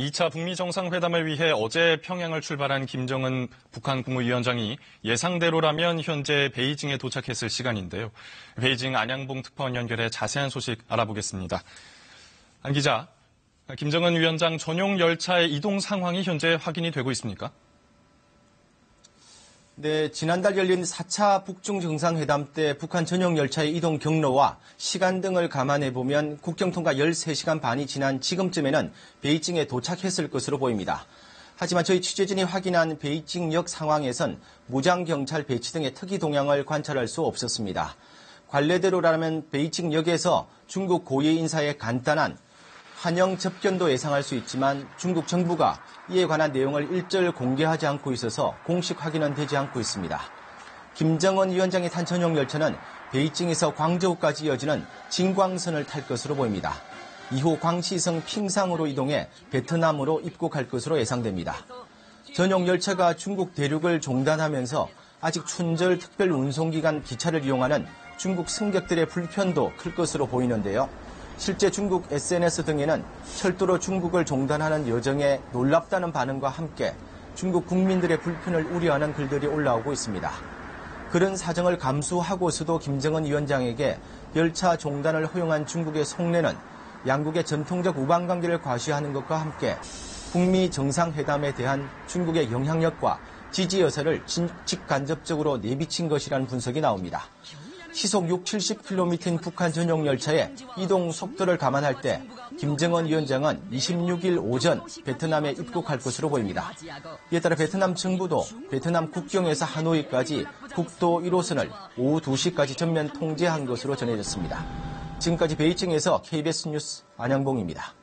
2차 북미 정상회담을 위해 어제 평양을 출발한 김정은 북한 국무위원장이 예상대로라면 현재 베이징에 도착했을 시간인데요. 베이징 안양봉 특파원 연결해 자세한 소식 알아보겠습니다. 안 기자, 김정은 위원장 전용 열차의 이동 상황이 현재 확인이 되고 있습니까? 네, 지난달 열린 4차 북중 정상회담 때 북한 전용 열차의 이동 경로와 시간 등을 감안해보면 국경 통과 13시간 반이 지난 지금쯤에는 베이징에 도착했을 것으로 보입니다. 하지만 저희 취재진이 확인한 베이징역 상황에선 무장경찰 배치 등의 특이 동향을 관찰할 수 없었습니다. 관례대로라면 베이징역에서 중국 고위 인사의 간단한 환영 접견도 예상할 수 있지만 중국 정부가 이에 관한 내용을 일절 공개하지 않고 있어서 공식 확인은 되지 않고 있습니다. 김정은 위원장이 탄 전용 열차는 베이징에서 광저우까지 이어지는 진광선을 탈 것으로 보입니다. 이후 광시성 핑상으로 이동해 베트남으로 입국할 것으로 예상됩니다. 전용 열차가 중국 대륙을 종단하면서 아직 춘절 특별 운송기간 기차를 이용하는 중국 승객들의 불편도 클 것으로 보이는데요. 실제 중국 SNS 등에는 철도로 중국을 종단하는 여정에 놀랍다는 반응과 함께 중국 국민들의 불편을 우려하는 글들이 올라오고 있습니다. 그런 사정을 감수하고서도 김정은 위원장에게 열차 종단을 허용한 중국의 속내는 양국의 전통적 우방관계를 과시하는 것과 함께 북미 정상회담에 대한 중국의 영향력과 지지 여세를 직간접적으로 내비친 것이라는 분석이 나옵니다. 시속 60-70km인 북한 전용 열차의 이동 속도를 감안할 때 김정은 위원장은 26일 오전 베트남에 입국할 것으로 보입니다. 이에 따라 베트남 정부도 베트남 국경에서 하노이까지 국도 1호선을 오후 2시까지 전면 통제한 것으로 전해졌습니다. 지금까지 베이징에서 KBS 뉴스 안양봉입니다.